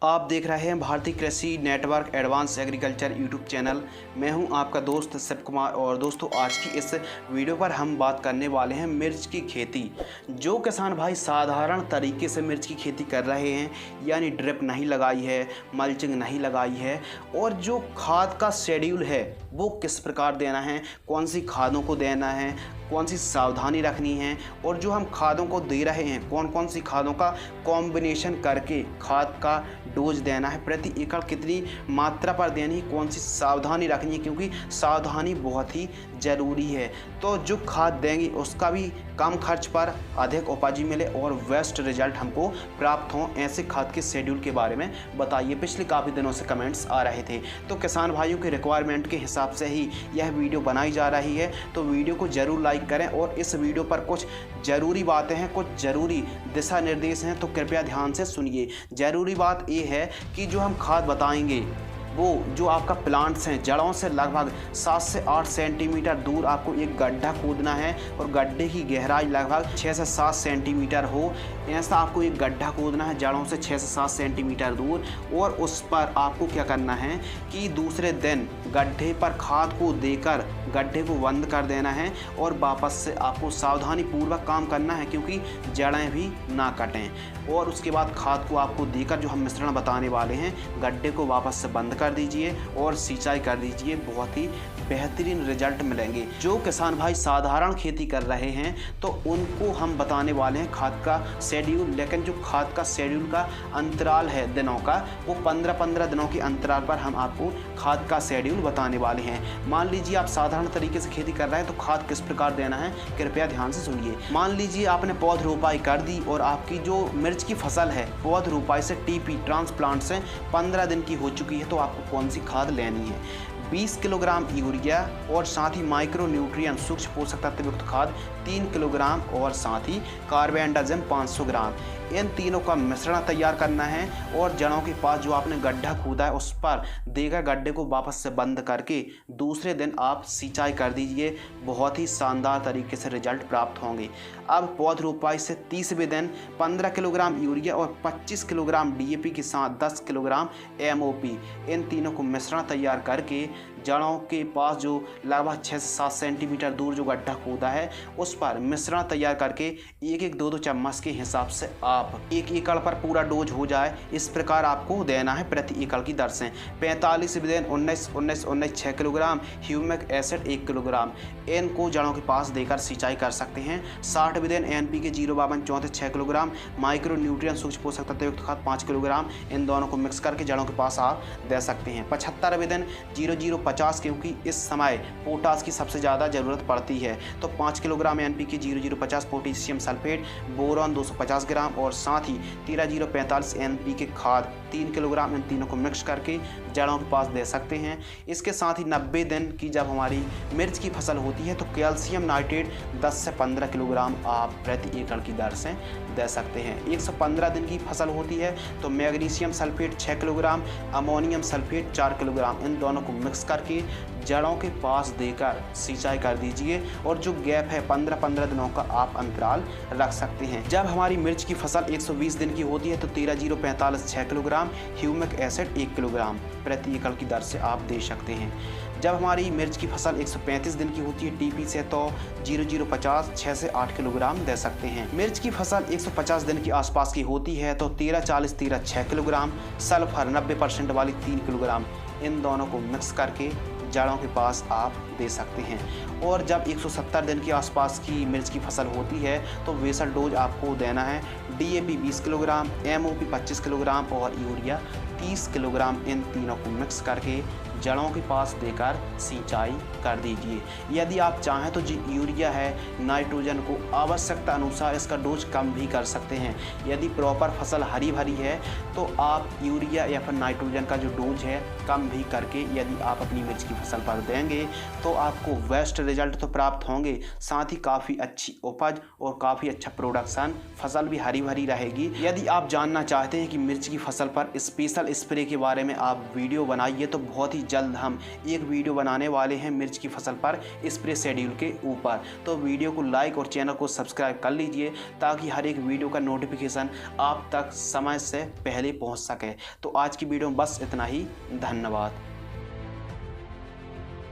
आप देख रहे हैं भारतीय कृषि network advance agriculture YouTube channel. मैं हूं आपका दोस्त शिव कुमार और दोस्तों आज की इस वीडियो पर हम बात करने वाले हैं मिर्च की खेती। जो किसान भाई साधारण तरीके से मिर्च की खेती कर रहे हैं, यानी ड्रिप नहीं लगाई है, मल्चिंग नहीं लगाई है, और जो खाद का शेड्यूल है वो किस प्रकार देना है, कौन सी खादों को देना है, कौन सी सावधानी रखनी है, और जो हम खादों को दे रहे हैं कौन कौन सी खादों का कॉम्बिनेशन करके खाद का डोज देना है, प्रति एकड़ कितनी मात्रा पर देनी है, कौन सी सावधानी रखनी है, क्योंकि सावधानी बहुत ही ज़रूरी है। तो जो खाद देंगे उसका भी कम खर्च पर अधिक उपज मिले और बेस्ट रिजल्ट हमको प्राप्त हों, ऐसे खाद के शेड्यूल के बारे में बताइए। पिछले काफ़ी दिनों से कमेंट्स आ रहे थे, तो किसान भाइयों के रिक्वायरमेंट के हिसाब से ही यह वीडियो बनाई जा रही है। तो वीडियो को ज़रूर लाइक करें और इस वीडियो पर कुछ ज़रूरी बातें हैं, कुछ ज़रूरी दिशा निर्देश हैं, तो कृपया ध्यान से सुनिए। ज़रूरी बात ये है कि जो हम खाद बताएंगे वो जो आपका प्लांट्स हैं जड़ों से लगभग 7 से 8 सेंटीमीटर दूर आपको एक गड्ढा खोदना है और गड्ढे की गहराई लगभग 6 से 7 सेंटीमीटर हो, ऐसा आपको एक गड्ढा खोदना है जड़ों से 6 से 7 सेंटीमीटर दूर। और उस पर आपको क्या करना है कि दूसरे दिन गड्ढे पर खाद को देकर गड्ढे को बंद कर देना है और वापस से आपको सावधानी पूर्वक काम करना है, क्योंकि जड़ें भी ना कटें। और उसके बाद खाद को आपको देकर जो हम मिश्रण बताने वाले हैं गड्ढे को वापस से बंद कर दीजिए और सिंचाई कर दीजिए, बहुत ही बेहतरीन रिजल्ट मिलेंगे। जो किसान भाई साधारण खेती कर रहे हैं तो उनको हम बताने वाले हैं खाद का शेड्यूल, लेकिन जो खाद का शेड्यूल का अंतराल है दिनों का, वो 15-15 दिनों के अंतराल पर हम आपको खाद का शेड्यूल बताने वाले हैं। मान लीजिए आप साधारण तरीके से खेती कर रहे हैं तो खाद किस प्रकार देना है कृपया ध्यान से सुनिए। मान लीजिए आपने पौध रोपाई कर दी और आपकी जो मिर्च की फसल है पौध रोपाई से टीपी ट्रांसप्लांट से 15 दिन की हो चुकी है, तो आपको कौन सी खाद लेनी है। 20 किलोग्राम यूरिया और साथ ही माइक्रो न्यूट्रिएंट सूक्ष्म पोषक तत्व युक्त खाद 3 किलोग्राम और साथ ही कार्बेंडाजिम 500 ग्राम, इन तीनों का मिश्रण तैयार करना है। और जड़ों के पास जो आपने गड्ढा खोदा है उस पर देकर गड्ढे को वापस से बंद करके दूसरे दिन आप सिंचाई कर दीजिए, बहुत ही शानदार तरीके से रिजल्ट प्राप्त होंगे। अब पौध रोपाई से 30वें दिन 15 किलोग्राम यूरिया और 25 किलोग्राम DAP के साथ 10 किलोग्राम MOP, इन तीनों को मिश्रण तैयार करके जड़ों के पास जो लगभग 6 से 7 सेंटीमीटर दूर जो गड्ढा खोदा है उस पर मिश्रण तैयार करके 1-1, 2-2 चम्मच के हिसाब से आप 1 एकड़ पर पूरा डोज हो जाए, इस प्रकार आपको देना है प्रति एकड़ की दर से। 45वें दिन 19-19-19 6 किलोग्राम ह्यूमिक एसिड 1 किलोग्राम, इनको जड़ों के पास देकर सिंचाई कर सकते हैं। 60वें दिन NPK 052-34 6 किलोग्राम, माइक्रो न्यूट्रिएंट सूक्ष्म पोषक तत्व युक्त खाद 5 किलोग्राम, इन दोनों को मिक्स करके जड़ों के पास आप दे सकते हैं। 75वें दिन 0050, क्योंकि इस समय पोटास की सबसे ज़्यादा ज़रूरत पड़ती है, तो 5 kilogram NPK 0050 potassium sulphate, boron 250 ग्राम और साथ ही 13045 NPK खाद 3 किलोग्राम, इन तीनों को मिक्स करके जड़ों के पास दे सकते हैं। इसके साथ ही 90 दिन की जब हमारी मिर्च की फसल होती है तो कैल्शियम नाइट्रेट 10 से 15 किलोग्राम आप प्रति एकड़ की दर से दे सकते हैं। 115 दिन की फसल होती है तो magnesium sulphate 6 kilogram, ammonium sulphate 4 kilogram, इन दोनों को मिक्स करके जड़ों के पास देकर सिंचाई कर दीजिए। और जो गैप है 15-15 दिनों का आप अंतराल रख सकते हैं। जब हमारी मिर्च की फसल 120 दिन की होती है तो 13045 6 किलोग्राम, ह्यूमिक एसिड 1 किलोग्राम प्रति एकड़ की दर से आप दे सकते हैं। जब हमारी मिर्च की फसल 135 दिन की होती है TP से तो 0050 6 से 8 किलोग्राम दे सकते हैं। मिर्च की फसल 150 दिन के आसपास की होती है तो 1340-13 6 किलोग्राम, सल्फर 90% वाली 3 किलोग्राम, इन दोनों को मिक्स करके जड़ों के पास आप दे सकते हैं। और जब 170 दिन के आसपास की मिर्च की फसल होती है तो बेसल डोज आपको देना है DAP 20 किलोग्राम, MOP 25 किलोग्राम और यूरिया 30 किलोग्राम, इन तीनों को मिक्स करके जड़ों के पास देकर सिंचाई कर दीजिए। यदि आप चाहें तो जो यूरिया है नाइट्रोजन को आवश्यकता अनुसार इसका डोज कम भी कर सकते हैं। यदि प्रॉपर फसल हरी भरी है तो आप यूरिया या फिर नाइट्रोजन का जो डोज है कम भी करके यदि आप अपनी मिर्च की फसल पर देंगे तो आपको बेस्ट रिजल्ट तो प्राप्त होंगे, साथ ही काफ़ी अच्छी उपज और काफ़ी अच्छा प्रोडक्शन, फसल भी हरी भरी रहेगी। यदि आप जानना चाहते हैं कि मिर्च की फसल पर स्पेशल स्प्रे के बारे में आप वीडियो बनाइए तो बहुत ही जल्द हम एक वीडियो बनाने वाले हैं मिर्च की फसल पर स्प्रे शेड्यूल के ऊपर। तो वीडियो को लाइक और चैनल को सब्सक्राइब कर लीजिए ताकि हर एक वीडियो का नोटिफिकेशन आप तक समय से पहले पहुंच सके। तो आज की वीडियो में बस इतना ही। धन्यवाद।